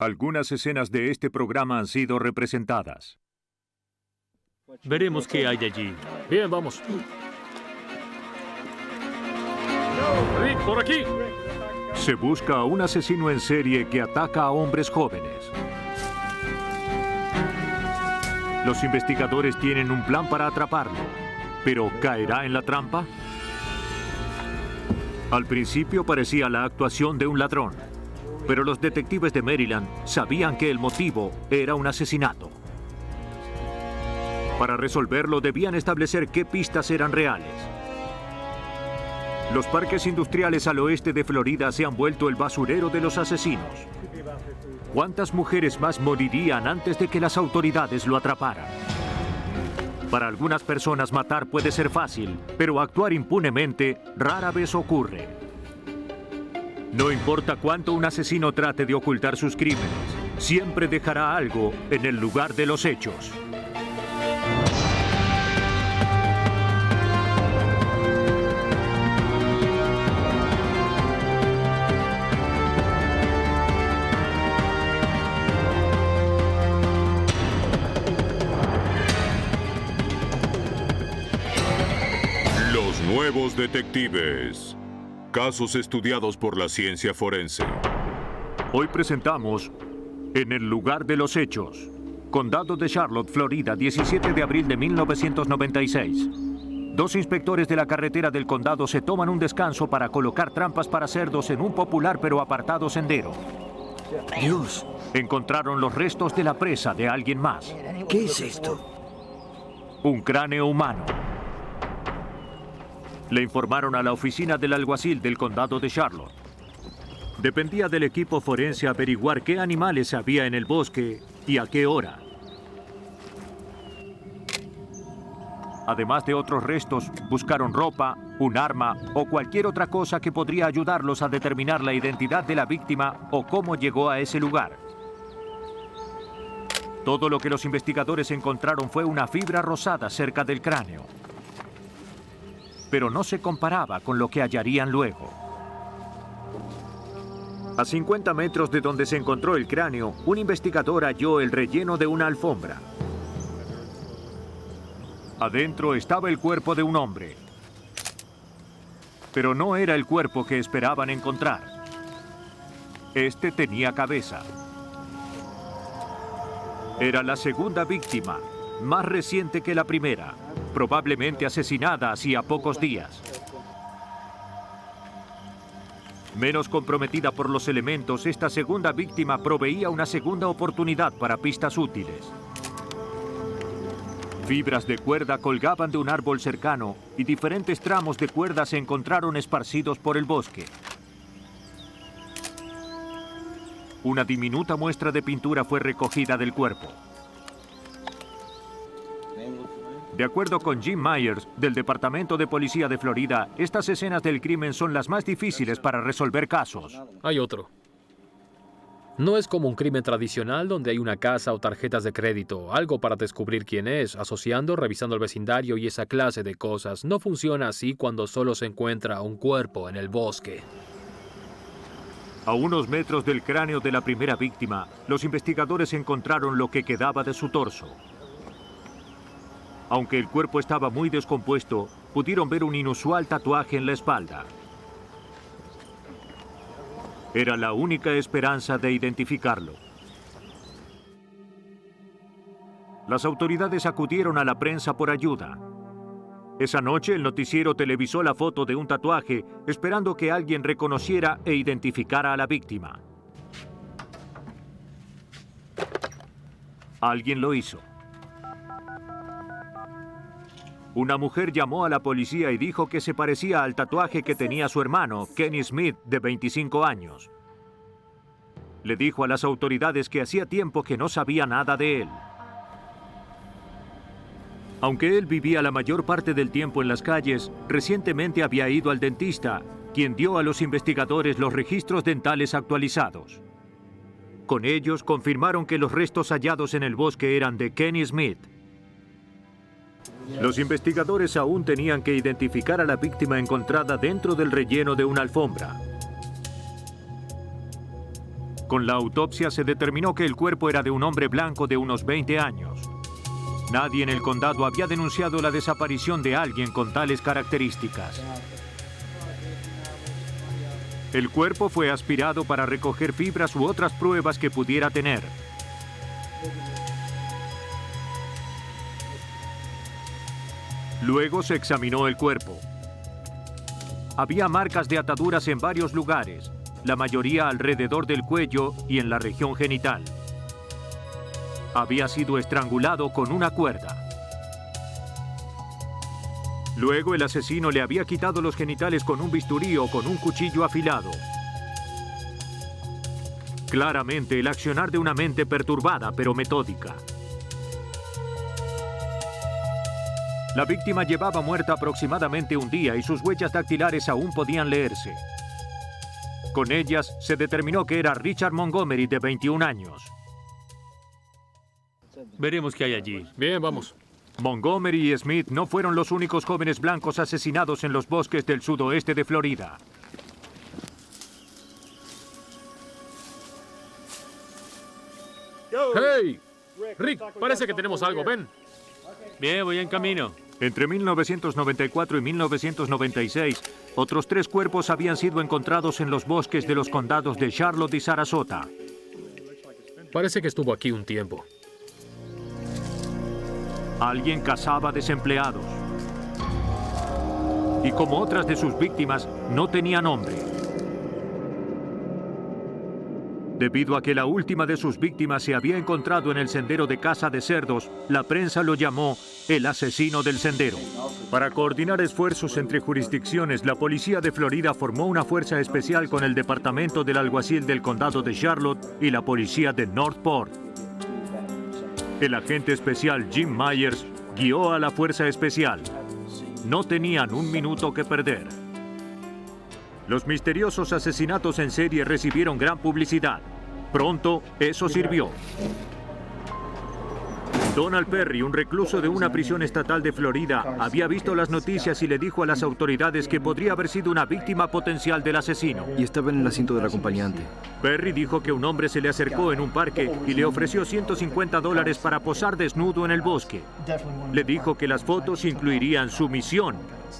Algunas escenas de este programa han sido representadas. Veremos qué hay allí. Bien, vamos. Rick, por aquí. Se busca a un asesino en serie que ataca a hombres jóvenes. Los investigadores tienen un plan para atraparlo, pero ¿caerá en la trampa? Al principio parecía la actuación de un ladrón, pero los detectives de Maryland sabían que el motivo era un asesinato. Para resolverlo debían establecer qué pistas eran reales. Los parques industriales al oeste de Florida se han vuelto el basurero de los asesinos. ¿Cuántas mujeres más morirían antes de que las autoridades lo atraparan? Para algunas personas matar puede ser fácil, pero actuar impunemente rara vez ocurre. No importa cuánto un asesino trate de ocultar sus crímenes, siempre dejará algo en el lugar de los hechos. Nuevos detectives. Casos estudiados por la ciencia forense. Hoy presentamos En el lugar de los hechos. Condado de Charlotte, Florida, 17 de abril de 1996. Dos inspectores de la carretera del condado se toman un descanso para colocar trampas para cerdos en un popular pero apartado sendero. Dios. Encontraron los restos de la presa de alguien más. ¿Qué es esto? Un cráneo humano. Le informaron a la oficina del alguacil del condado de Charlotte. Dependía del equipo forense averiguar qué animales había en el bosque y a qué hora. Además de otros restos, buscaron ropa, un arma o cualquier otra cosa que podría ayudarlos a determinar la identidad de la víctima o cómo llegó a ese lugar. Todo lo que los investigadores encontraron fue una fibra rosada cerca del cráneo. Pero no se comparaba con lo que hallarían luego. A 50 metros de donde se encontró el cráneo, un investigador halló el relleno de una alfombra. Adentro estaba el cuerpo de un hombre. Pero no era el cuerpo que esperaban encontrar. Este tenía cabeza. Era la segunda víctima, más reciente que la primera, probablemente asesinada hacía pocos días. Menos comprometida por los elementos, esta segunda víctima proveía una segunda oportunidad para pistas útiles. Fibras de cuerda colgaban de un árbol cercano y diferentes tramos de cuerda se encontraron esparcidos por el bosque. Una diminuta muestra de pintura fue recogida del cuerpo. De acuerdo con Jim Myers, del Departamento de Policía de Florida, estas escenas del crimen son las más difíciles para resolver casos. Hay otro. No es como un crimen tradicional donde hay una casa o tarjetas de crédito, algo para descubrir quién es, asociando, revisando el vecindario y esa clase de cosas. No funciona así cuando solo se encuentra un cuerpo en el bosque. A unos metros del cráneo de la primera víctima, los investigadores encontraron lo que quedaba de su torso. Aunque el cuerpo estaba muy descompuesto, pudieron ver un inusual tatuaje en la espalda. Era la única esperanza de identificarlo. Las autoridades acudieron a la prensa por ayuda. Esa noche el noticiero televisó la foto de un tatuaje, esperando que alguien reconociera e identificara a la víctima. Alguien lo hizo. Una mujer llamó a la policía y dijo que se parecía al tatuaje que tenía su hermano, Kenny Smith, de 25 años. Le dijo a las autoridades que hacía tiempo que no sabía nada de él. Aunque él vivía la mayor parte del tiempo en las calles, recientemente había ido al dentista, quien dio a los investigadores los registros dentales actualizados. Con ellos confirmaron que los restos hallados en el bosque eran de Kenny Smith. Los investigadores aún tenían que identificar a la víctima encontrada dentro del relleno de una alfombra. Con la autopsia se determinó que el cuerpo era de un hombre blanco de unos 20 años. Nadie en el condado había denunciado la desaparición de alguien con tales características. El cuerpo fue aspirado para recoger fibras u otras pruebas que pudiera tener. Luego se examinó el cuerpo. Había marcas de ataduras en varios lugares, la mayoría alrededor del cuello y en la región genital. Había sido estrangulado con una cuerda. Luego el asesino le había quitado los genitales con un bisturí o con un cuchillo afilado. Claramente el accionar de una mente perturbada pero metódica. La víctima llevaba muerta aproximadamente un día y sus huellas dactilares aún podían leerse. Con ellas se determinó que era Richard Montgomery, de 21 años. Veremos qué hay allí. Bien, vamos. Montgomery y Smith no fueron los únicos jóvenes blancos asesinados en los bosques del sudoeste de Florida. ¡Hey! Rick, parece que tenemos algo, ven. Bien, voy en camino. Entre 1994 y 1996, otros 3 cuerpos habían sido encontrados en los bosques de los condados de Charlotte y Sarasota. Parece que estuvo aquí un tiempo. Alguien cazaba desempleados. Y como otras de sus víctimas, no tenía nombre. Debido a que la última de sus víctimas se había encontrado en el sendero de caza de cerdos, la prensa lo llamó el asesino del sendero. Para coordinar esfuerzos entre jurisdicciones, la policía de Florida formó una fuerza especial con el departamento del alguacil del condado de Charlotte y la policía de Northport. El agente especial Jim Myers guió a la fuerza especial. No tenían un minuto que perder. Los misteriosos asesinatos en serie recibieron gran publicidad. Pronto, eso sirvió. Donald Perry, un recluso de una prisión estatal de Florida, había visto las noticias y le dijo a las autoridades que podría haber sido una víctima potencial del asesino. Y estaba en el asiento del acompañante. Perry dijo que un hombre se le acercó en un parque y le ofreció $150 para posar desnudo en el bosque. Le dijo que las fotos incluirían su misión,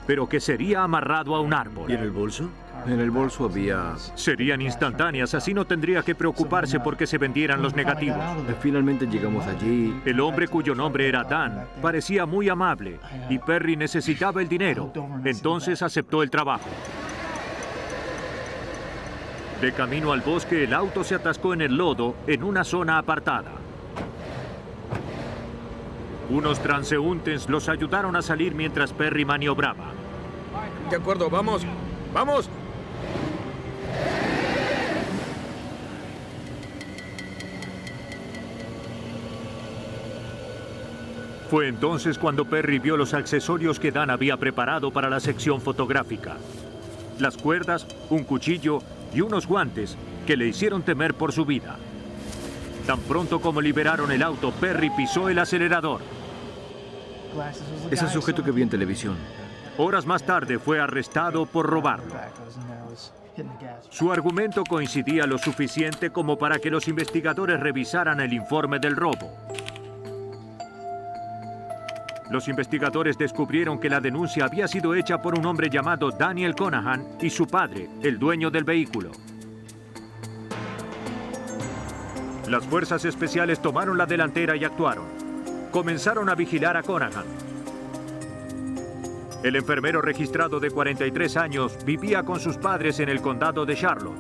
pero que sería amarrado a un árbol. ¿Y en el bolso? En el bolso había... Serían instantáneas, así no tendría que preocuparse porque se vendieran los negativos. Finalmente llegamos allí. El hombre cuyo nombre era Dan parecía muy amable y Perry necesitaba el dinero, entonces aceptó el trabajo. De camino al bosque, el auto se atascó en el lodo en una zona apartada. Unos transeúntes los ayudaron a salir mientras Perry maniobraba. De acuerdo, vamos. ¡Vamos! Fue entonces cuando Perry vio los accesorios que Dan había preparado para la sección fotográfica. Las cuerdas, un cuchillo y unos guantes que le hicieron temer por su vida. Tan pronto como liberaron el auto, Perry pisó el acelerador. Es el sujeto que vi en televisión. Horas más tarde fue arrestado por robarlo. Su argumento coincidía lo suficiente como para que los investigadores revisaran el informe del robo. Los investigadores descubrieron que la denuncia había sido hecha por un hombre llamado Daniel Conahan y su padre, el dueño del vehículo. Las fuerzas especiales tomaron la delantera y actuaron. Comenzaron a vigilar a Conahan. El enfermero registrado de 43 años vivía con sus padres en el condado de Charlotte.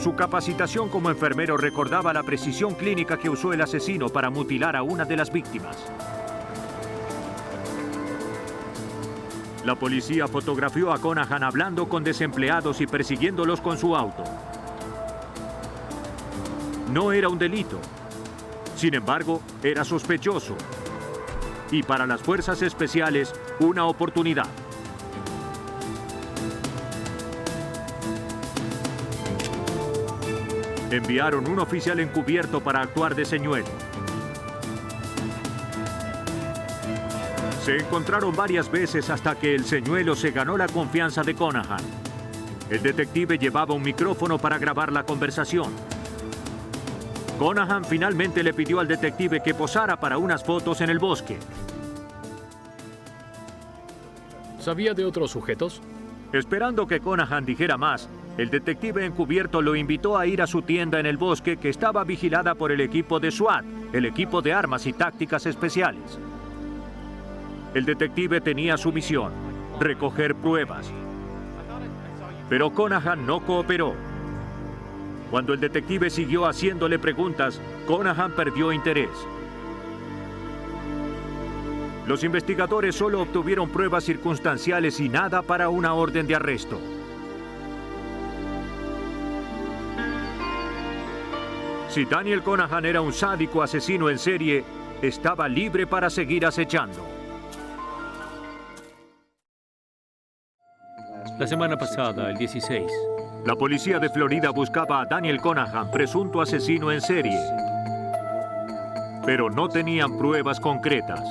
Su capacitación como enfermero recordaba la precisión clínica que usó el asesino para mutilar a una de las víctimas. La policía fotografió a Conahan hablando con desempleados y persiguiéndolos con su auto. No era un delito. Sin embargo, era sospechoso. Y para las fuerzas especiales, una oportunidad. Enviaron un oficial encubierto para actuar de señuelo. Se encontraron varias veces hasta que el señuelo se ganó la confianza de Conahan. El detective llevaba un micrófono para grabar la conversación. Conahan finalmente le pidió al detective que posara para unas fotos en el bosque. ¿Sabía de otros sujetos? Esperando que Conahan dijera más, el detective encubierto lo invitó a ir a su tienda en el bosque que estaba vigilada por el equipo de SWAT, el equipo de armas y tácticas especiales. El detective tenía su misión, recoger pruebas. Pero Conahan no cooperó. Cuando el detective siguió haciéndole preguntas, Conahan perdió interés. Los investigadores solo obtuvieron pruebas circunstanciales y nada para una orden de arresto. Si Daniel Conahan era un sádico asesino en serie, estaba libre para seguir acechando. La semana pasada, el 16. La policía de Florida buscaba a Daniel Conahan, presunto asesino en serie, pero no tenían pruebas concretas.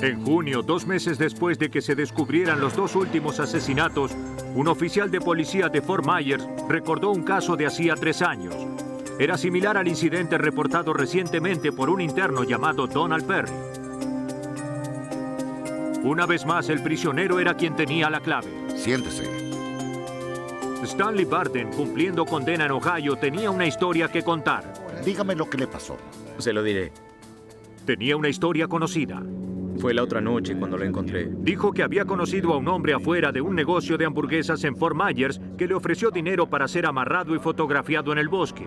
En junio, 2 meses después de que se descubrieran los 2 últimos asesinatos, un oficial de policía de Fort Myers recordó un caso de hacía 3 años. Era similar al incidente reportado recientemente por un interno llamado Donald Perry. Una vez más, el prisionero era quien tenía la clave. Siéntese. Stanley Barden, cumpliendo condena en Ohio, tenía una historia que contar. Dígame lo que le pasó. Se lo diré. Tenía una historia conocida. Fue la otra noche cuando lo encontré. Dijo que había conocido a un hombre afuera de un negocio de hamburguesas en Fort Myers que le ofreció dinero para ser amarrado y fotografiado en el bosque.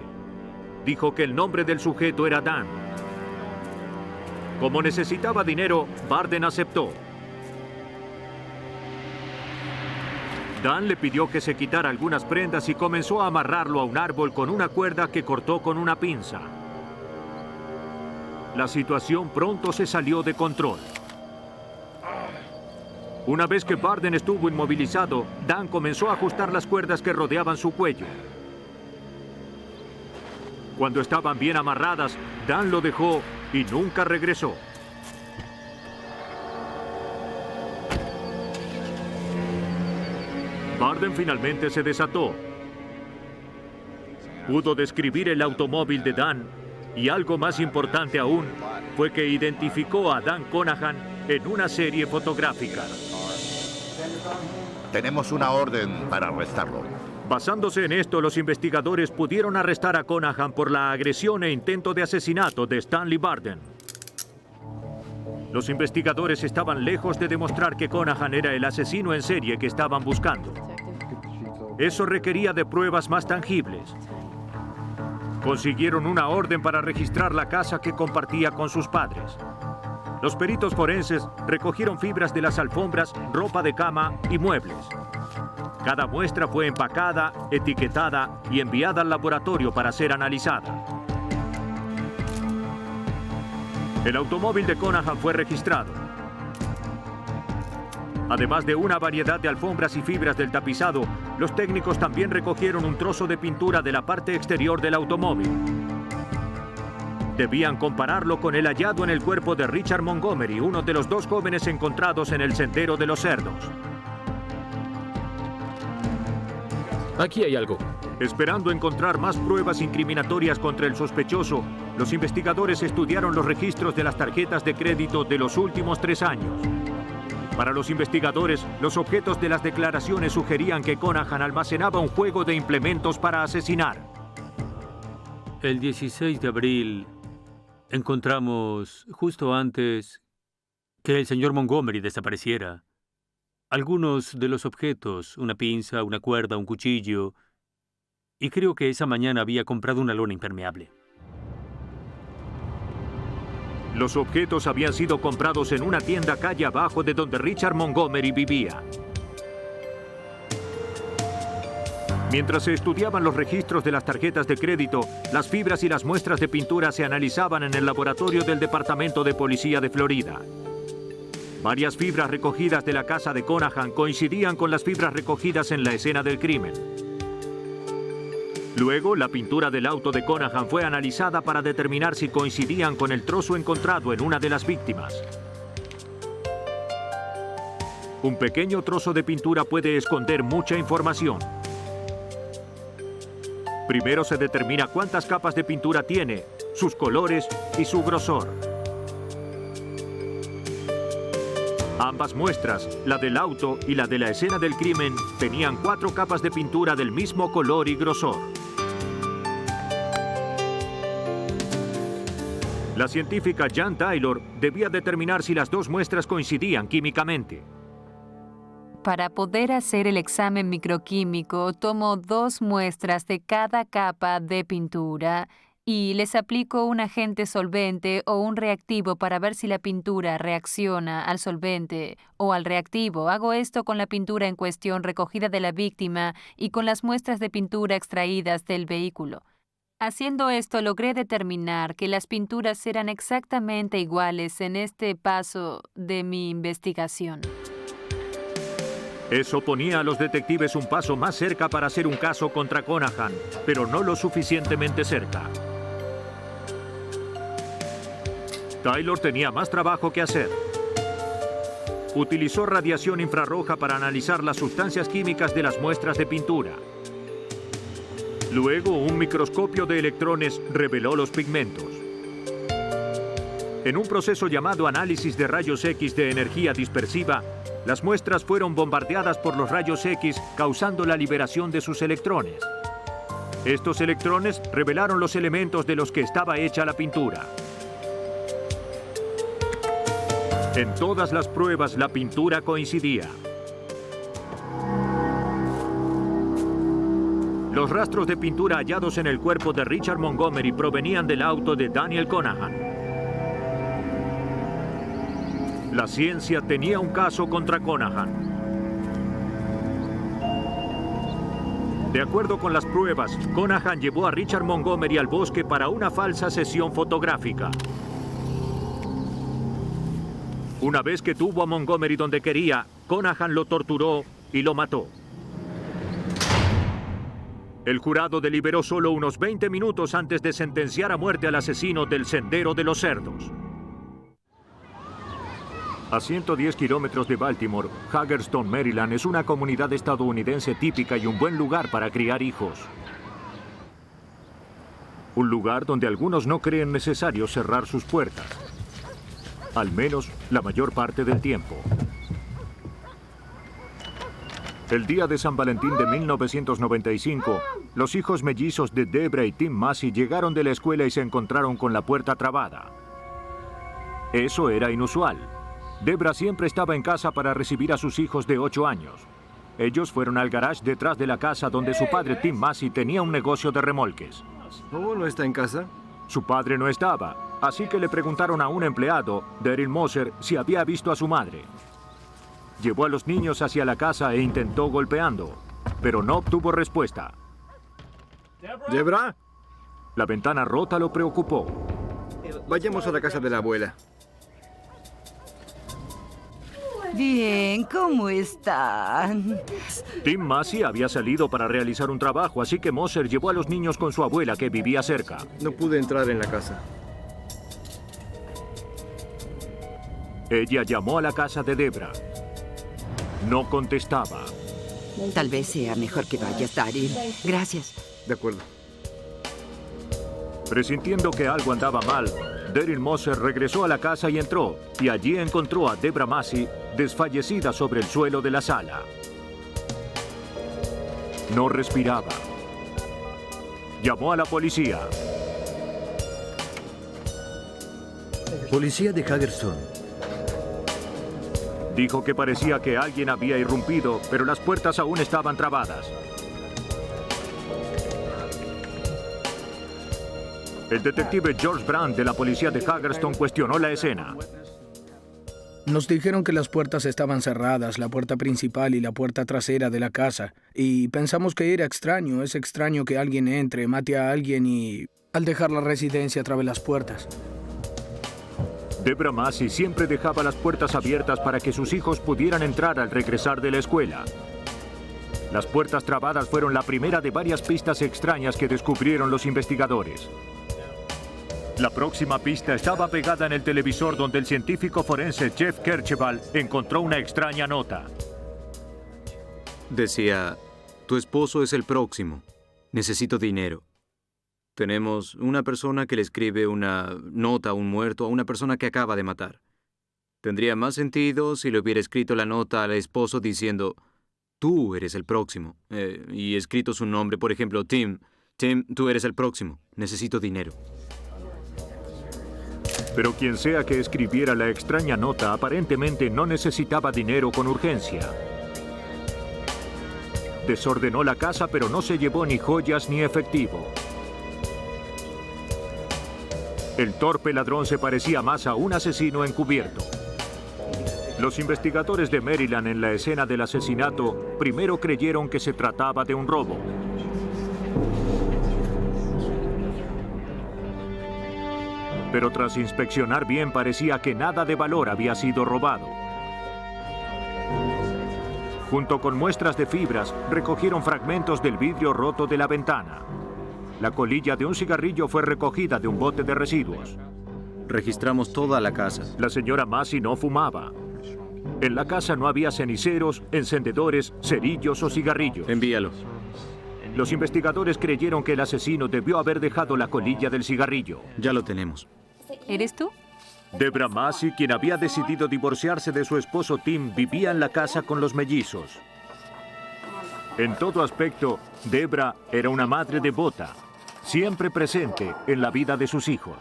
Dijo que el nombre del sujeto era Dan. Como necesitaba dinero, Barden aceptó. Dan le pidió que se quitara algunas prendas y comenzó a amarrarlo a un árbol con una cuerda que cortó con una pinza. La situación pronto se salió de control. Una vez que Barden estuvo inmovilizado, Dan comenzó a ajustar las cuerdas que rodeaban su cuello. Cuando estaban bien amarradas, Dan lo dejó y nunca regresó. Barden finalmente se desató. Pudo describir el automóvil de Dan y algo más importante aún fue que identificó a Dan Conahan en una serie fotográfica. Tenemos una orden para arrestarlo. Basándose en esto, los investigadores pudieron arrestar a Conahan por la agresión e intento de asesinato de Stanley Barden. Los investigadores estaban lejos de demostrar que Conahan era el asesino en serie que estaban buscando. Eso requería de pruebas más tangibles. Consiguieron una orden para registrar la casa que compartía con sus padres. Los peritos forenses recogieron fibras de las alfombras, ropa de cama y muebles. Cada muestra fue empacada, etiquetada y enviada al laboratorio para ser analizada. El automóvil de Conahan fue registrado. Además de una variedad de alfombras y fibras del tapizado, los técnicos también recogieron un trozo de pintura de la parte exterior del automóvil. Debían compararlo con el hallado en el cuerpo de Richard Montgomery, uno de los 2 jóvenes encontrados en el Sendero de los Cerdos. Aquí hay algo. Esperando encontrar más pruebas incriminatorias contra el sospechoso, los investigadores estudiaron los registros de las tarjetas de crédito de los últimos 3 años. Para los investigadores, los objetos de las declaraciones sugerían que Conahan almacenaba un juego de implementos para asesinar. El 16 de abril encontramos, justo antes que el señor Montgomery desapareciera, algunos de los objetos, una pinza, una cuerda, un cuchillo, y creo que esa mañana había comprado una lona impermeable. Los objetos habían sido comprados en una tienda calle abajo de donde Richard Montgomery vivía. Mientras se estudiaban los registros de las tarjetas de crédito, las fibras y las muestras de pintura se analizaban en el laboratorio del Departamento de Policía de Florida. Varias fibras recogidas de la casa de Conahan coincidían con las fibras recogidas en la escena del crimen. Luego, la pintura del auto de Conahan fue analizada para determinar si coincidían con el trozo encontrado en una de las víctimas. Un pequeño trozo de pintura puede esconder mucha información. Primero se determina cuántas capas de pintura tiene, sus colores y su grosor. Ambas muestras, la del auto y la de la escena del crimen, tenían 4 capas de pintura del mismo color y grosor. La científica Jan Taylor debía determinar si las 2 muestras coincidían químicamente. Para poder hacer el examen microquímico, tomo 2 muestras de cada capa de pintura y les aplico un agente solvente o un reactivo para ver si la pintura reacciona al solvente o al reactivo. Hago esto con la pintura en cuestión recogida de la víctima y con las muestras de pintura extraídas del vehículo. Haciendo esto, logré determinar que las pinturas eran exactamente iguales en este paso de mi investigación. Eso ponía a los detectives un paso más cerca para hacer un caso contra Conahan, pero no lo suficientemente cerca. Taylor tenía más trabajo que hacer. Utilizó radiación infrarroja para analizar las sustancias químicas de las muestras de pintura. Luego, un microscopio de electrones reveló los pigmentos. En un proceso llamado análisis de rayos X de energía dispersiva, las muestras fueron bombardeadas por los rayos X, causando la liberación de sus electrones. Estos electrones revelaron los elementos de los que estaba hecha la pintura. En todas las pruebas, la pintura coincidía. Los rastros de pintura hallados en el cuerpo de Richard Montgomery provenían del auto de Daniel Conahan. La ciencia tenía un caso contra Conahan. De acuerdo con las pruebas, Conahan llevó a Richard Montgomery al bosque para una falsa sesión fotográfica. Una vez que tuvo a Montgomery donde quería, Conahan lo torturó y lo mató. El jurado deliberó solo unos 20 minutos antes de sentenciar a muerte al asesino del Sendero de los Cerdos. A 110 kilómetros de Baltimore, Hagerstown, Maryland, es una comunidad estadounidense típica y un buen lugar para criar hijos. Un lugar donde algunos no creen necesario cerrar sus puertas. Al menos la mayor parte del tiempo. El día de San Valentín de 1995, los hijos mellizos de Debra y Tim Massey llegaron de la escuela y se encontraron con la puerta trabada. Eso era inusual. Debra siempre estaba en casa para recibir a sus hijos de 8 años. Ellos fueron al garage detrás de la casa donde su padre Tim Massey tenía un negocio de remolques. ¿Oh, no está en casa? Su padre no estaba, así que le preguntaron a un empleado, Daryl Moser, si había visto a su madre. Llevó a los niños hacia la casa e intentó golpeando, pero no obtuvo respuesta. ¿Debra? La ventana rota lo preocupó. Vayamos a la casa de la abuela. Bien, ¿cómo están? Tim Massey había salido para realizar un trabajo, así que Moser llevó a los niños con su abuela que vivía cerca. No pude entrar en la casa. Ella llamó a la casa de Debra. No contestaba. Tal vez sea mejor que vayas, Daryl. Gracias. De acuerdo. Presintiendo que algo andaba mal, Daryl Moser regresó a la casa y entró, y allí encontró a Debra Massey desfallecida sobre el suelo de la sala. No respiraba. Llamó a la policía. Policía de Hagerstown. Dijo que parecía que alguien había irrumpido, pero las puertas aún estaban trabadas. El detective George Brandt de la policía de Hagerstown cuestionó la escena. Nos dijeron que las puertas estaban cerradas, la puerta principal y la puerta trasera de la casa, y pensamos que era extraño. Es extraño que alguien entre, mate a alguien y al dejar la residencia trabe las puertas. Debra Massey siempre dejaba las puertas abiertas para que sus hijos pudieran entrar al regresar de la escuela. Las puertas trabadas fueron la primera de varias pistas extrañas que descubrieron los investigadores. La próxima pista estaba pegada en el televisor donde el científico forense Jeff Kercheval encontró una extraña nota. Decía, tu esposo es el próximo. Necesito dinero. Tenemos una persona que le escribe una nota a un muerto a una persona que acaba de matar. Tendría más sentido si le hubiera escrito la nota al esposo diciendo, tú eres el próximo, y escrito su nombre, por ejemplo, Tim. Tim, tú eres el próximo. Necesito dinero. Pero quien sea que escribiera la extraña nota aparentemente no necesitaba dinero con urgencia. Desordenó la casa, pero no se llevó ni joyas ni efectivo. El torpe ladrón se parecía más a un asesino encubierto. Los investigadores de Maryland en la escena del asesinato primero creyeron que se trataba de un robo. Pero tras inspeccionar bien parecía que nada de valor había sido robado. Junto con muestras de fibras, recogieron fragmentos del vidrio roto de la ventana. La colilla de un cigarrillo fue recogida de un bote de residuos. Registramos toda la casa. La señora Massey no fumaba. En la casa no había ceniceros, encendedores, cerillos o cigarrillos. Envíalo. Los investigadores creyeron que el asesino debió haber dejado la colilla del cigarrillo. Ya lo tenemos. ¿Eres tú? Debra Massey, quien había decidido divorciarse de su esposo Tim, vivía en la casa con los mellizos. En todo aspecto, Debra era una madre devota, siempre presente en la vida de sus hijos.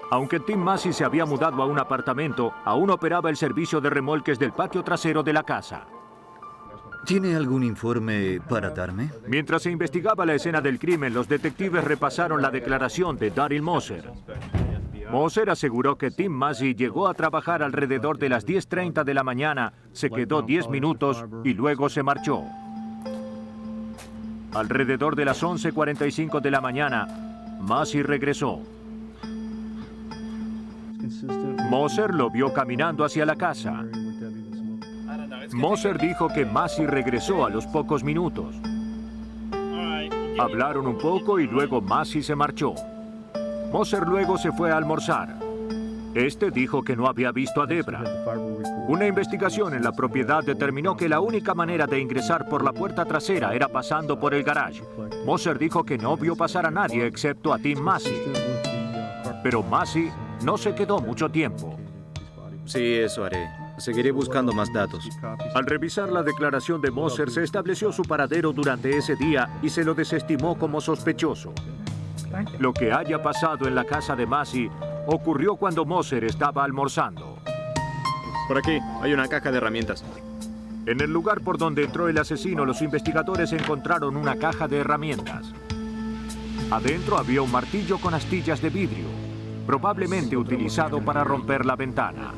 Aunque Tim Massey se había mudado a un apartamento, aún operaba el servicio de remolques del patio trasero de la casa. ¿Tiene algún informe para darme? Mientras se investigaba la escena del crimen, los detectives repasaron la declaración de Daryl Moser. Moser aseguró que Tim Massey llegó a trabajar alrededor de las 10:30 de la mañana, se quedó 10 minutos y luego se marchó. Alrededor de las 11:45 de la mañana, Massey regresó. Moser lo vio caminando hacia la casa. Moser dijo que Massey regresó a los pocos minutos. Hablaron un poco y luego Massey se marchó. Moser luego se fue a almorzar. Este dijo que no había visto a Debra. Una investigación en la propiedad determinó que la única manera de ingresar por la puerta trasera era pasando por el garage. Moser dijo que no vio pasar a nadie excepto a Tim Massey. Pero Massey no se quedó mucho tiempo. Sí, eso haré. Seguiré buscando más datos. Al revisar la declaración de Moser, se estableció su paradero durante ese día y se lo desestimó como sospechoso. Lo que haya pasado en la casa de Massey ocurrió cuando Moser estaba almorzando. Por aquí, hay una caja de herramientas. En el lugar por donde entró el asesino, los investigadores encontraron una caja de herramientas. Adentro había un martillo con astillas de vidrio, probablemente utilizado para romper la ventana.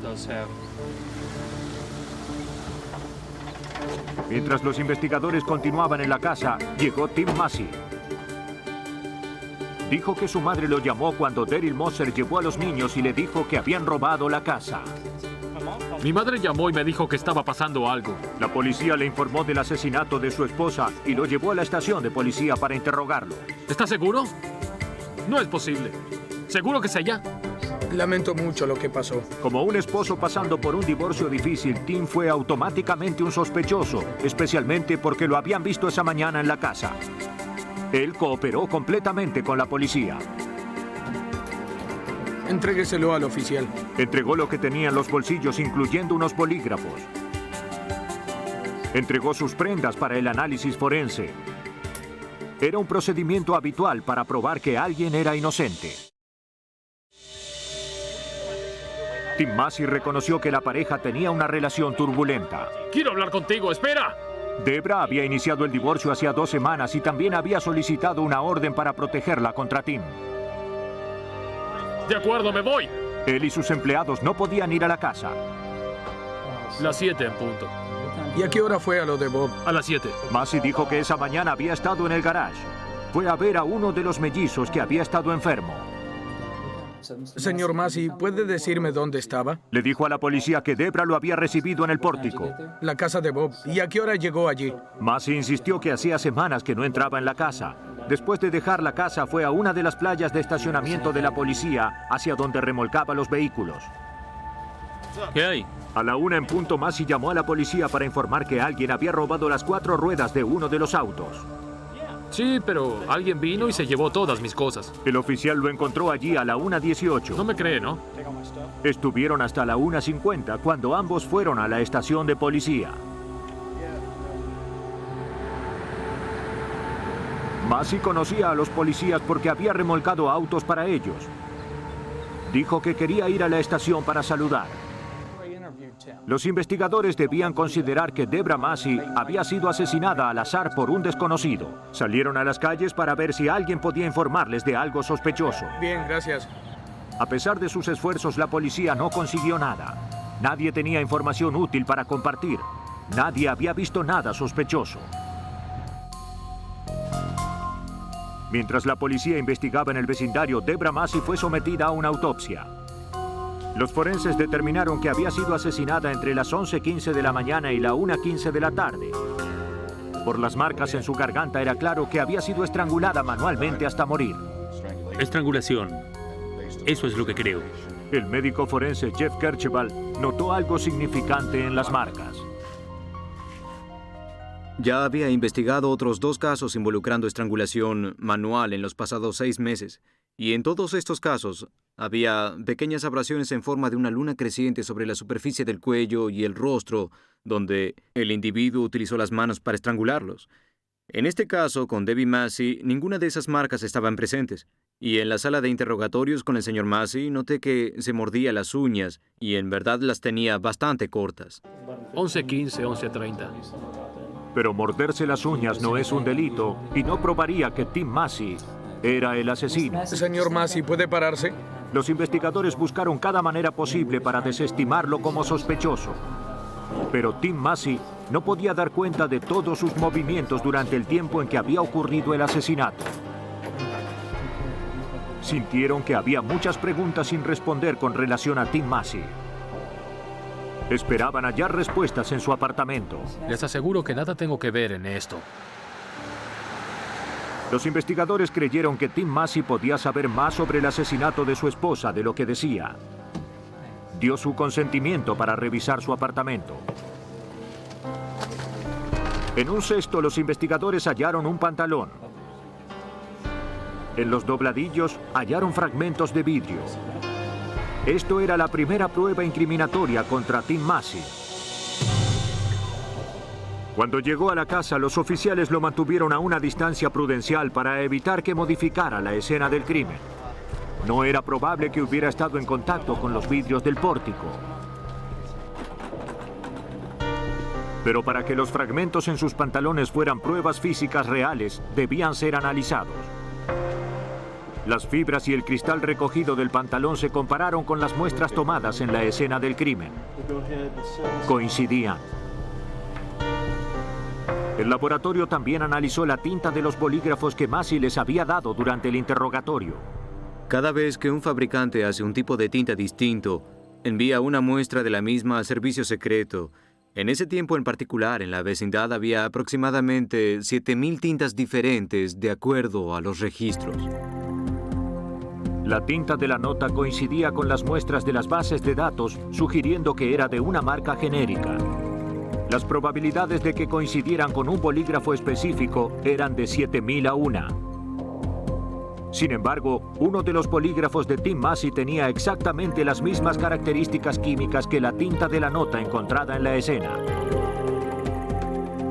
Mientras los investigadores continuaban en la casa, llegó Tim Massey. Dijo que su madre lo llamó cuando Daryl Moser llevó a los niños y le dijo que habían robado la casa. Mi madre llamó y me dijo que estaba pasando algo. La policía le informó del asesinato de su esposa y lo llevó a la estación de policía para interrogarlo. ¿Estás seguro? No es posible. ¿Seguro que es ella? Lamento mucho lo que pasó. Como un esposo pasando por un divorcio difícil, Tim fue automáticamente un sospechoso, especialmente porque lo habían visto esa mañana en la casa. Él cooperó completamente con la policía. Entrégueselo al oficial. Entregó lo que tenía en los bolsillos, incluyendo unos bolígrafos. Entregó sus prendas para el análisis forense. Era un procedimiento habitual para probar que alguien era inocente. Tim Massey reconoció que la pareja tenía una relación turbulenta. ¡Quiero hablar contigo! ¡Espera! Debra había iniciado el divorcio hacía 2 semanas y también había solicitado una orden para protegerla contra Tim. De acuerdo, me voy. Él y sus empleados no podían ir a la casa. Las 7 en punto. ¿Y a qué hora fue a lo de Bob? A las 7. Massey dijo que esa mañana había estado en el garage. Fue a ver a uno de los mellizos que había estado enfermo. Señor Massey, ¿puede decirme dónde estaba? Le dijo a la policía que Debra lo había recibido en el pórtico. La casa de Bob. ¿Y a qué hora llegó allí? Massey insistió que hacía semanas que no entraba en la casa. Después de dejar la casa, fue a una de las playas de estacionamiento de la policía, hacia donde remolcaba los vehículos. ¿Qué hay? A la 1 en punto, Massey llamó a la policía para informar que alguien había robado las 4 ruedas de uno de los autos. Sí, pero alguien vino y se llevó todas mis cosas. El oficial lo encontró allí a la 1:18. No me cree, ¿no? Estuvieron hasta la 1:50 cuando ambos fueron a la estación de policía. Massey conocía a los policías porque había remolcado autos para ellos. Dijo que quería ir a la estación para saludar. Los investigadores debían considerar que Debra Massey había sido asesinada al azar por un desconocido. Salieron a las calles para ver si alguien podía informarles de algo sospechoso. Bien, gracias. A pesar de sus esfuerzos, la policía no consiguió nada. Nadie tenía información útil para compartir. Nadie había visto nada sospechoso. Mientras la policía investigaba en el vecindario, Debra Massey fue sometida a una autopsia. Los forenses determinaron que había sido asesinada entre las 11:15 de la mañana y la 1:15 de la tarde. Por las marcas en su garganta era claro que había sido estrangulada manualmente hasta morir. Estrangulación. Eso es lo que creo. El médico forense Jeff Kercheval notó algo significante en las marcas. Ya había investigado otros 2 casos involucrando estrangulación manual en los pasados 6 meses, y en todos estos casos había pequeñas abrasiones en forma de una luna creciente sobre la superficie del cuello y el rostro, donde el individuo utilizó las manos para estrangularlos. En este caso, con Debbie Massey, ninguna de esas marcas estaban presentes, y en la sala de interrogatorios con el señor Massey noté que se mordía las uñas, y en verdad las tenía bastante cortas. 11:15, 11:30. Pero morderse las uñas no es un delito y no probaría que Tim Massey era el asesino. Señor Massey, ¿puede pararse? Los investigadores buscaron cada manera posible para desestimarlo como sospechoso. Pero Tim Massey no podía dar cuenta de todos sus movimientos durante el tiempo en que había ocurrido el asesinato. Sintieron que había muchas preguntas sin responder con relación a Tim Massey. Esperaban hallar respuestas en su apartamento. Les aseguro que nada tengo que ver en esto. Los investigadores creyeron que Tim Massey podía saber más sobre el asesinato de su esposa de lo que decía. Dio su consentimiento para revisar su apartamento. En un cesto, los investigadores hallaron un pantalón. En los dobladillos hallaron fragmentos de vidrio. Esto era la primera prueba incriminatoria contra Tim Massey. Cuando llegó a la casa, los oficiales lo mantuvieron a una distancia prudencial para evitar que modificara la escena del crimen. No era probable que hubiera estado en contacto con los vidrios del pórtico. Pero para que los fragmentos en sus pantalones fueran pruebas físicas reales, debían ser analizados. Las fibras y el cristal recogido del pantalón se compararon con las muestras tomadas en la escena del crimen. Coincidían. El laboratorio también analizó la tinta de los bolígrafos que Massey les había dado durante el interrogatorio. Cada vez que un fabricante hace un tipo de tinta distinto, envía una muestra de la misma a servicio secreto. En ese tiempo en particular, en la vecindad había aproximadamente 7,000 tintas diferentes de acuerdo a los registros. La tinta de la nota coincidía con las muestras de las bases de datos, sugiriendo que era de una marca genérica. Las probabilidades de que coincidieran con un bolígrafo específico eran de 7,000 a 1. Sin embargo, uno de los bolígrafos de Tim Massey tenía exactamente las mismas características químicas que la tinta de la nota encontrada en la escena.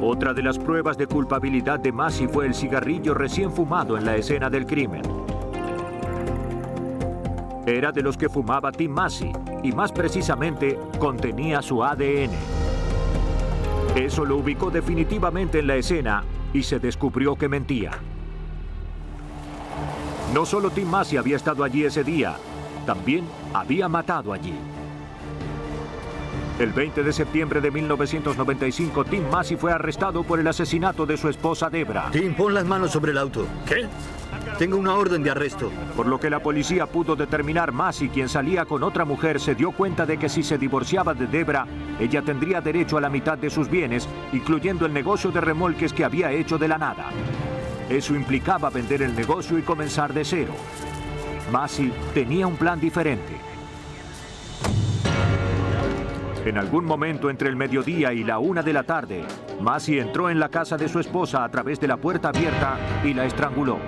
Otra de las pruebas de culpabilidad de Massey fue el cigarrillo recién fumado en la escena del crimen. Era de los que fumaba Tim Massey, y más precisamente, contenía su ADN. Eso lo ubicó definitivamente en la escena y se descubrió que mentía. No solo Tim Massey había estado allí ese día, también había matado allí. El 20 de septiembre de 1995, Tim Massey fue arrestado por el asesinato de su esposa Debra. Tim, pon las manos sobre el auto. ¿Qué? Tengo una orden de arresto. Por lo que la policía pudo determinar, Massey, quien salía con otra mujer, se dio cuenta de que si se divorciaba de Debra, ella tendría derecho a la mitad de sus bienes, incluyendo el negocio de remolques que había hecho de la nada. Eso implicaba vender el negocio y comenzar de cero. Massey tenía un plan diferente. En algún momento entre el mediodía y la 1 de la tarde, Massey entró en la casa de su esposa a través de la puerta abierta y la estranguló.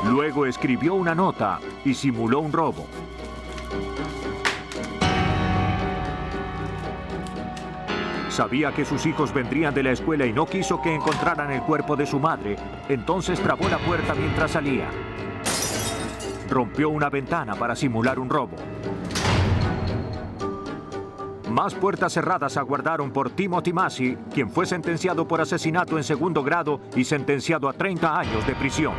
Luego escribió una nota y simuló un robo. Sabía que sus hijos vendrían de la escuela y no quiso que encontraran el cuerpo de su madre, entonces trabó la puerta mientras salía. Rompió una ventana para simular un robo. Más puertas cerradas aguardaron por Timothy Massey, quien fue sentenciado por asesinato en segundo grado y sentenciado a 30 años de prisión.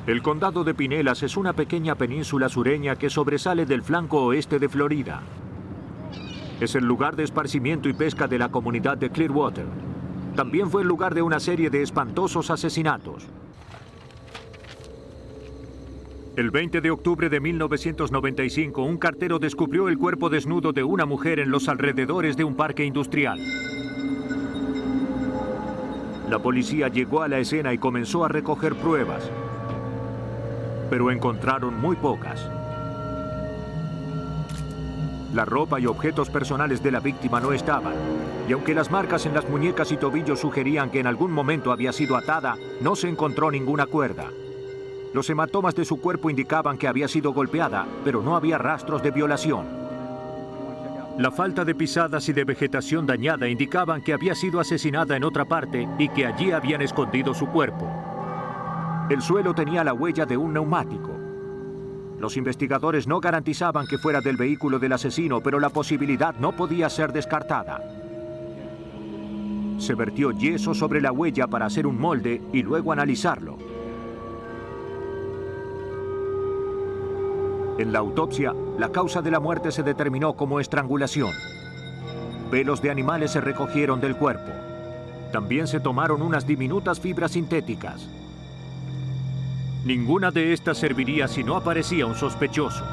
El condado de Pinellas es una pequeña península sureña que sobresale del flanco oeste de Florida. Es el lugar de esparcimiento y pesca de la comunidad de Clearwater. También fue el lugar de una serie de espantosos asesinatos. El 20 de octubre de 1995, un cartero descubrió el cuerpo desnudo de una mujer en los alrededores de un parque industrial. La policía llegó a la escena y comenzó a recoger pruebas, pero encontraron muy pocas. La ropa y objetos personales de la víctima no estaban, y aunque las marcas en las muñecas y tobillos sugerían que en algún momento había sido atada, no se encontró ninguna cuerda. Los hematomas de su cuerpo indicaban que había sido golpeada, pero no había rastros de violación. La falta de pisadas y de vegetación dañada indicaban que había sido asesinada en otra parte y que allí habían escondido su cuerpo. El suelo tenía la huella de un neumático. Los investigadores no garantizaban que fuera del vehículo del asesino, pero la posibilidad no podía ser descartada. Se vertió yeso sobre la huella para hacer un molde y luego analizarlo. En la autopsia, la causa de la muerte se determinó como estrangulación. Pelos de animales se recogieron del cuerpo. También se tomaron unas diminutas fibras sintéticas. Ninguna de estas serviría si no aparecía un sospechoso.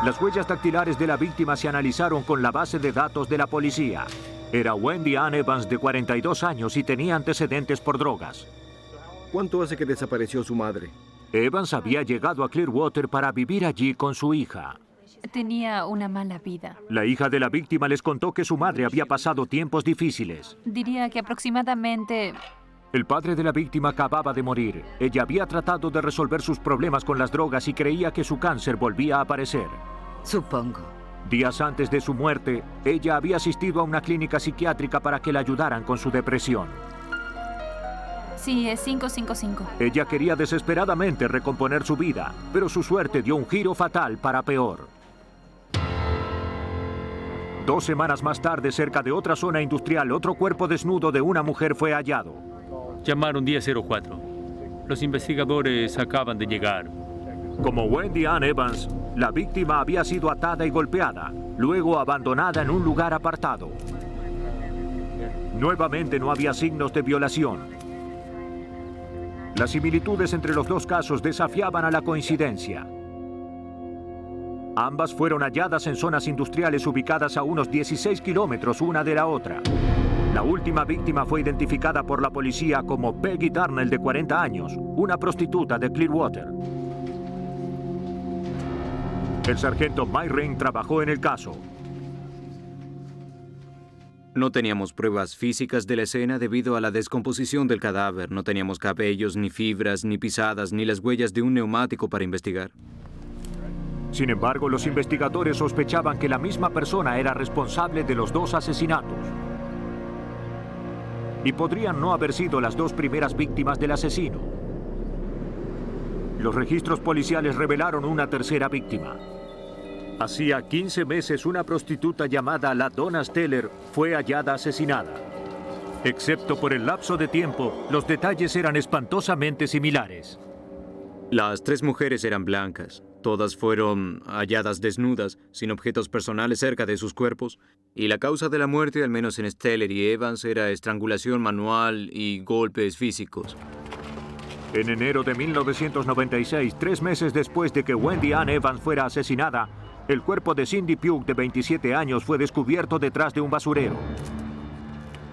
Las huellas dactilares de la víctima se analizaron con la base de datos de la policía. Era Wendy Ann Evans, de 42 años, y tenía antecedentes por drogas. ¿Cuánto hace que desapareció su madre? Evans había llegado a Clearwater para vivir allí con su hija. Tenía una mala vida. La hija de la víctima les contó que su madre había pasado tiempos difíciles. Diría que aproximadamente... El padre de la víctima acababa de morir. Ella había tratado de resolver sus problemas con las drogas y creía que su cáncer volvía a aparecer. Supongo. Días antes de su muerte, ella había asistido a una clínica psiquiátrica para que la ayudaran con su depresión. Sí, es 555. Ella quería desesperadamente recomponer su vida, pero su suerte dio un giro fatal para peor. 2 semanas más tarde, cerca de otra zona industrial, otro cuerpo desnudo de una mujer fue hallado. Llamaron 1004. Los investigadores acaban de llegar. Como Wendy Ann Evans, la víctima había sido atada y golpeada, luego abandonada en un lugar apartado. Nuevamente no había signos de violación. Las similitudes entre los dos casos desafiaban a la coincidencia. Ambas fueron halladas en zonas industriales ubicadas a unos 16 kilómetros una de la otra. La última víctima fue identificada por la policía como Peggy Darnell, de 40 años, una prostituta de Clearwater. El sargento Mike Ring trabajó en el caso. No teníamos pruebas físicas de la escena debido a la descomposición del cadáver. No teníamos cabellos, ni fibras, ni pisadas, ni las huellas de un neumático para investigar. Sin embargo, los investigadores sospechaban que la misma persona era responsable de los 2 asesinatos. Y podrían no haber sido las 2 primeras víctimas del asesino. Los registros policiales revelaron una tercera víctima. Hacía 15 meses, una prostituta llamada LaDonna Steller fue hallada asesinada. Excepto por el lapso de tiempo, los detalles eran espantosamente similares. Las 3 mujeres eran blancas. Todas fueron halladas desnudas, sin objetos personales cerca de sus cuerpos. Y la causa de la muerte, al menos en Steller y Evans, era estrangulación manual y golpes físicos. En enero de 1996, 3 meses después de que Wendy Ann Evans fuera asesinada, el cuerpo de Cindy Pugh, de 27 años, fue descubierto detrás de un basurero.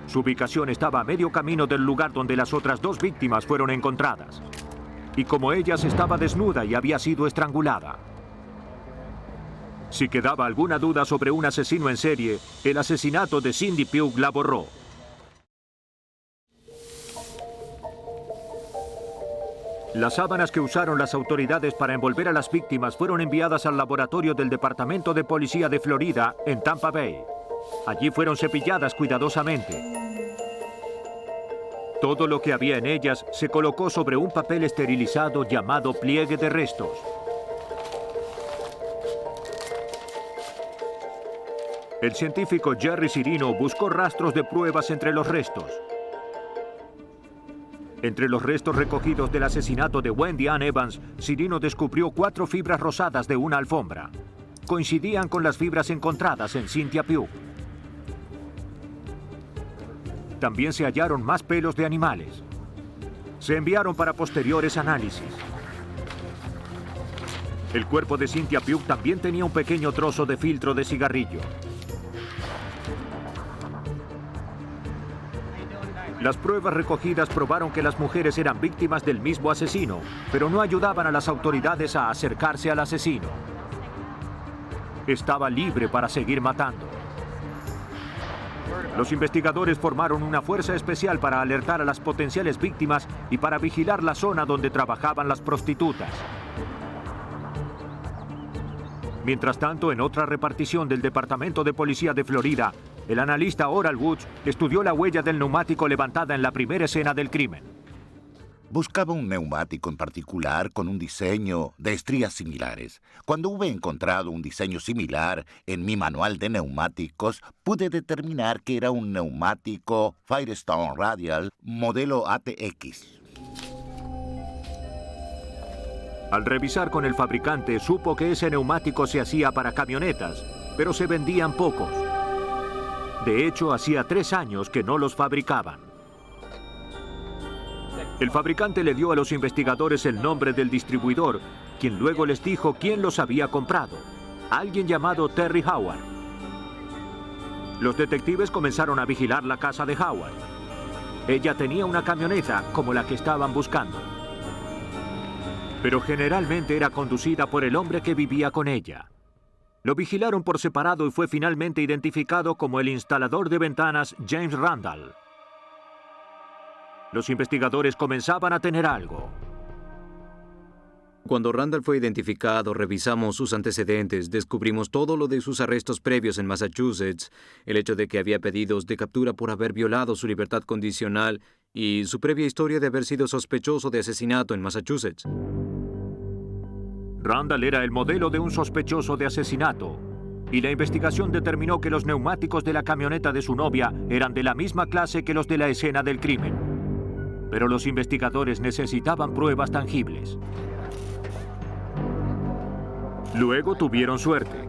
Su ubicación estaba a medio camino del lugar donde las otras 2 víctimas fueron encontradas. y como ellas estaba desnuda y había sido estrangulada. Si quedaba alguna duda sobre un asesino en serie, el asesinato de Cindy Pugh la borró. Las sábanas que usaron las autoridades para envolver a las víctimas fueron enviadas al laboratorio del Departamento de Policía de Florida en Tampa Bay. Allí fueron cepilladas cuidadosamente. Todo lo que había en ellas se colocó sobre un papel esterilizado llamado pliegue de restos. El científico Jerry Cirino buscó rastros de pruebas entre los restos. Entre los restos recogidos del asesinato de Wendy Ann Evans, Cirino descubrió 4 fibras rosadas de una alfombra. Coincidían con las fibras encontradas en Cynthia Pugh. También se hallaron más pelos de animales. Se enviaron para posteriores análisis. El cuerpo de Cynthia Pugh también tenía un pequeño trozo de filtro de cigarrillo. Las pruebas recogidas probaron que las mujeres eran víctimas del mismo asesino, pero no ayudaban a las autoridades a acercarse al asesino. Estaba libre para seguir matando. Los investigadores formaron una fuerza especial para alertar a las potenciales víctimas y para vigilar la zona donde trabajaban las prostitutas. Mientras tanto, en otra repartición del Departamento de Policía de Florida, el analista Oral Woods estudió la huella del neumático levantada en la primera escena del crimen. Buscaba un neumático en particular con un diseño de estrías similares. Cuando hube encontrado un diseño similar en mi manual de neumáticos, pude determinar que era un neumático Firestone Radial modelo ATX. Al revisar con el fabricante, supo que ese neumático se hacía para camionetas, pero se vendían pocos. De hecho, hacía 3 años que no los fabricaban. El fabricante le dio a los investigadores el nombre del distribuidor, quien luego les dijo quién los había comprado. Alguien llamado Terry Howard. Los detectives comenzaron a vigilar la casa de Howard. Ella tenía una camioneta como la que estaban buscando, pero generalmente era conducida por el hombre que vivía con ella. Lo vigilaron por separado y fue finalmente identificado como el instalador de ventanas James Randall. Los investigadores comenzaban a tener algo. Cuando Randall fue identificado, revisamos sus antecedentes, descubrimos todo lo de sus arrestos previos en Massachusetts, el hecho de que había pedidos de captura por haber violado su libertad condicional y su previa historia de haber sido sospechoso de asesinato en Massachusetts. Randall era el modelo de un sospechoso de asesinato, y la investigación determinó que los neumáticos de la camioneta de su novia eran de la misma clase que los de la escena del crimen. Pero los investigadores necesitaban pruebas tangibles. Luego tuvieron suerte.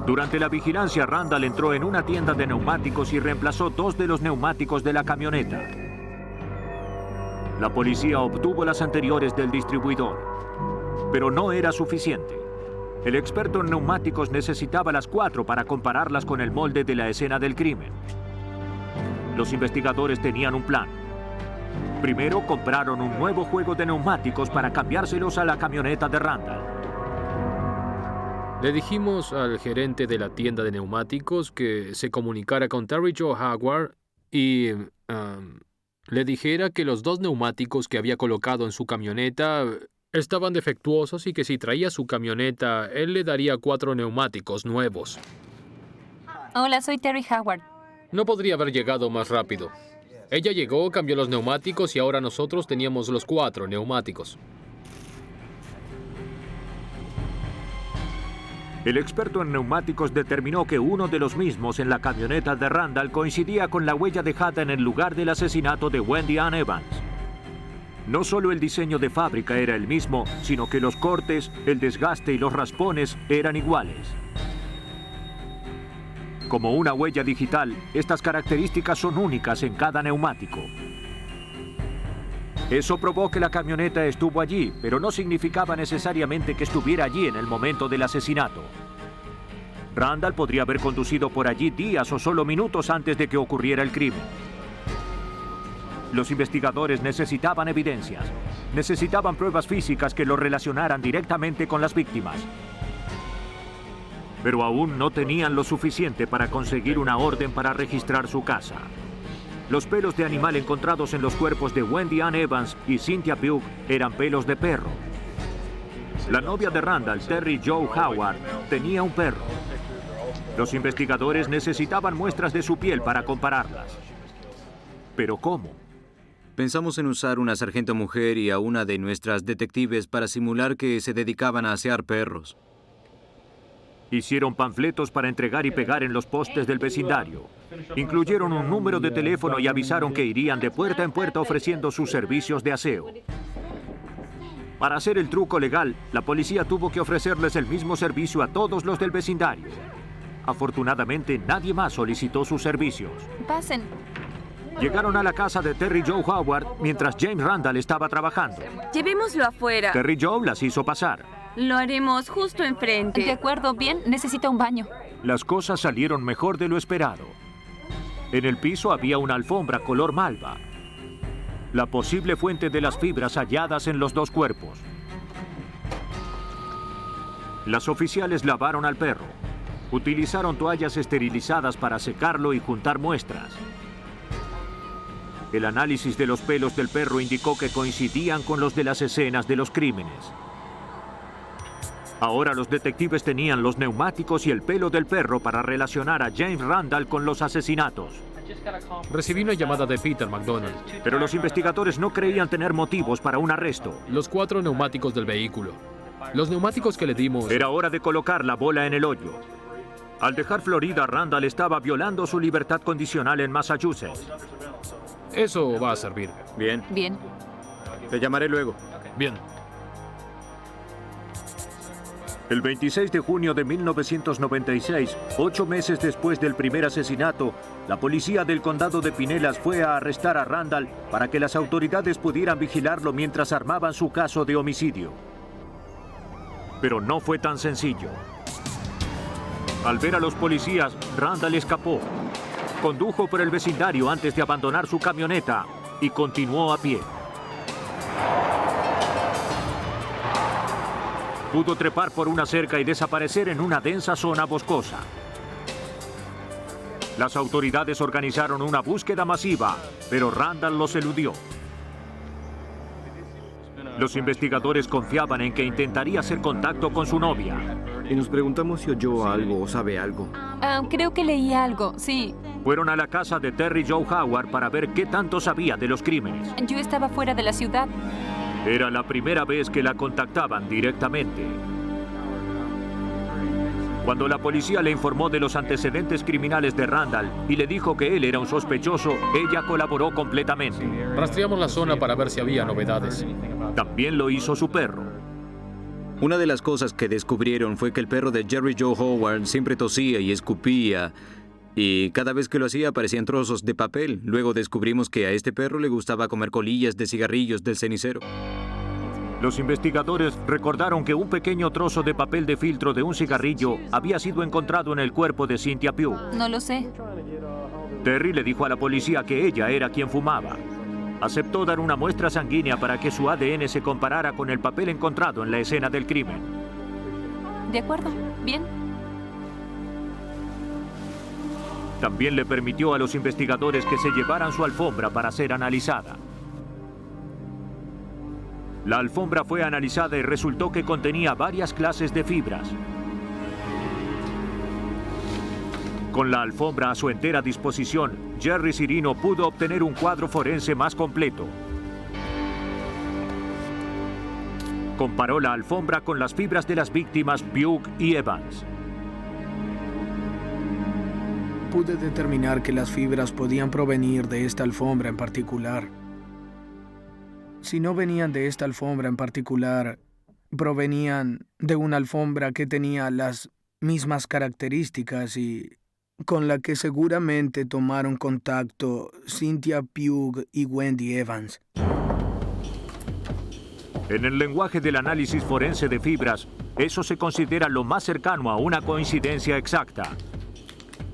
Durante la vigilancia, Randall entró en una tienda de neumáticos y reemplazó 2 de los neumáticos de la camioneta. La policía obtuvo las anteriores del distribuidor, pero no era suficiente. El experto en neumáticos necesitaba las 4 para compararlas con el molde de la escena del crimen. Los investigadores tenían un plan. Primero compraron un nuevo juego de neumáticos para cambiárselos a la camioneta de Randall. Le dijimos al gerente de la tienda de neumáticos que se comunicara con Terry Joe Howard y le dijera que los 2 neumáticos que había colocado en su camioneta estaban defectuosos y que si traía su camioneta, él le daría 4 neumáticos nuevos. Hola, soy Terry Howard. No podría haber llegado más rápido. Ella llegó, cambió los neumáticos y ahora nosotros teníamos los 4 neumáticos. El experto en neumáticos determinó que uno de los mismos en la camioneta de Randall coincidía con la huella dejada en el lugar del asesinato de Wendy Ann Evans. No solo el diseño de fábrica era el mismo, sino que los cortes, el desgaste y los raspones eran iguales. Como una huella digital, estas características son únicas en cada neumático. Eso probó que la camioneta estuvo allí, pero no significaba necesariamente que estuviera allí en el momento del asesinato. Randall podría haber conducido por allí días o solo minutos antes de que ocurriera el crimen. Los investigadores necesitaban evidencias. necesitaban pruebas físicas que lo relacionaran directamente con las víctimas. Pero aún no tenían lo suficiente para conseguir una orden para registrar su casa. Los pelos de animal encontrados en los cuerpos de Wendy Ann Evans y Cynthia Pugh eran pelos de perro. La novia de Randall, Terry Jo Howard, tenía un perro. Los investigadores necesitaban muestras de su piel para compararlas. ¿Pero cómo? Pensamos en usar una sargento mujer y a una de nuestras detectives para simular que se dedicaban a asear perros. Hicieron panfletos para entregar y pegar en los postes del vecindario. Incluyeron un número de teléfono y avisaron que irían de puerta en puerta ofreciendo sus servicios de aseo. Para hacer el truco legal, la policía tuvo que ofrecerles el mismo servicio a todos los del vecindario. Afortunadamente, nadie más solicitó sus servicios. Pasen. Llegaron a la casa de Terry Jo Howard mientras James Randall estaba trabajando. Llevémoslo afuera. Terry Jo las hizo pasar. Lo haremos justo enfrente. De acuerdo, bien, necesita un baño. Las cosas salieron mejor de lo esperado. En el piso había una alfombra color malva, la posible fuente de las fibras halladas en los dos cuerpos. Las oficiales lavaron al perro. Utilizaron toallas esterilizadas para secarlo y juntar muestras. El análisis de los pelos del perro indicó que coincidían con los de las escenas de los crímenes. Ahora los detectives tenían los neumáticos y el pelo del perro para relacionar a James Randall con los asesinatos. Recibí una llamada de Peter McDonald. Pero los investigadores no creían tener motivos para un arresto. Los 4 neumáticos del vehículo. Los neumáticos que le dimos... Era hora de colocar la bola en el hoyo. Al dejar Florida, Randall estaba violando su libertad condicional en Massachusetts. Eso va a servir. Bien. Bien. Te llamaré luego. Bien. El 26 de junio de 1996, 8 meses después del primer asesinato, la policía del condado de Pinellas fue a arrestar a Randall para que las autoridades pudieran vigilarlo mientras armaban su caso de homicidio. Pero no fue tan sencillo. Al ver a los policías, Randall escapó. Condujo por el vecindario antes de abandonar su camioneta y continuó a pie. Pudo trepar por una cerca y desaparecer en una densa zona boscosa. Las autoridades organizaron una búsqueda masiva, pero Randall los eludió. Los investigadores confiaban en que intentaría hacer contacto con su novia. Y nos preguntamos si oyó algo o sabe algo. Creo que leí algo, sí. Fueron a la casa de Terry Jo Howard para ver qué tanto sabía de los crímenes. Yo estaba fuera de la ciudad. Era la primera vez que la contactaban directamente. Cuando la policía le informó de los antecedentes criminales de Randall y le dijo que él era un sospechoso, ella colaboró completamente. Rastreamos la zona para ver si había novedades. También lo hizo su perro. Una de las cosas que descubrieron fue que el perro de Jerry Jo Howard siempre tosía y escupía, y cada vez que lo hacía aparecían trozos de papel. Luego descubrimos que a este perro le gustaba comer colillas de cigarrillos del cenicero. Los investigadores recordaron que un pequeño trozo de papel de filtro de un cigarrillo había sido encontrado en el cuerpo de Cynthia Pugh. No lo sé. Terry le dijo a la policía que ella era quien fumaba. Aceptó dar una muestra sanguínea para que su ADN se comparara con el papel encontrado en la escena del crimen. De acuerdo, bien. También le permitió a los investigadores que se llevaran su alfombra para ser analizada. La alfombra fue analizada y resultó que contenía varias clases de fibras. Con la alfombra a su entera disposición, Jerry Cirino pudo obtener un cuadro forense más completo. Comparó la alfombra con las fibras de las víctimas Pugh y Evans. Pude determinar que las fibras podían provenir de esta alfombra en particular. Si no venían de esta alfombra en particular, provenían de una alfombra que tenía las mismas características y con la que seguramente tomaron contacto Cynthia Pugh y Wendy Evans. En el lenguaje del análisis forense de fibras, eso se considera lo más cercano a una coincidencia exacta.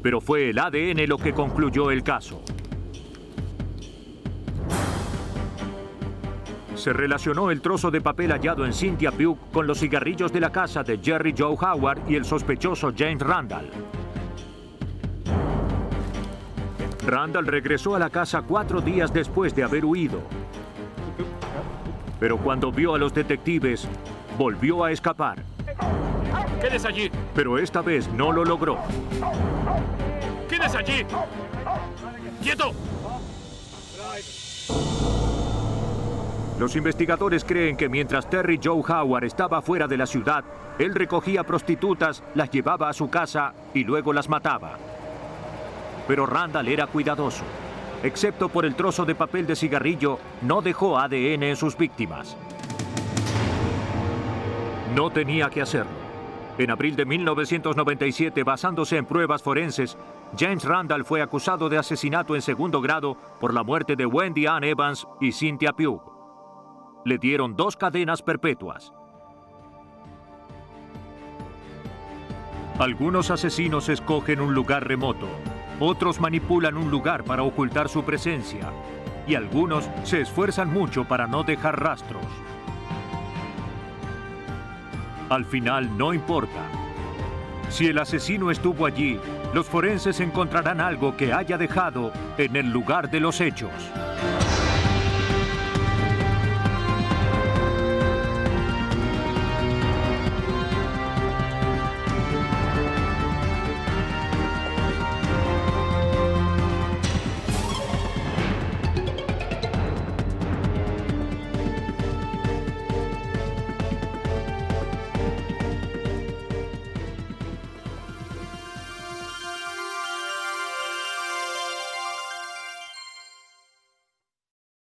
Pero fue el ADN lo que concluyó el caso. se relacionó el trozo de papel hallado en Cynthia Pugh con los cigarrillos de la casa de Jerry Joe Howard y el sospechoso James Randall. Randall regresó a la casa 4 días después de haber huido. Pero cuando vio a los detectives, volvió a escapar. ¡Quédese allí! Pero esta vez no lo logró. ¡Quédese allí! ¡Quieto! Los investigadores creen que mientras Terry Joe Howard estaba fuera de la ciudad, él recogía prostitutas, las llevaba a su casa y luego las mataba. Pero Randall era cuidadoso. Excepto por el trozo de papel de cigarrillo, no dejó ADN en sus víctimas. No tenía que hacerlo. En abril de 1997, basándose en pruebas forenses, James Randall fue acusado de asesinato en segundo grado por la muerte de Wendy Ann Evans y Cynthia Pugh. Le dieron 2 cadenas perpetuas. Algunos asesinos escogen un lugar remoto, otros manipulan un lugar para ocultar su presencia, y algunos se esfuerzan mucho para no dejar rastros. Al final no importa. Si el asesino estuvo allí, los forenses encontrarán algo que haya dejado en el lugar de los hechos.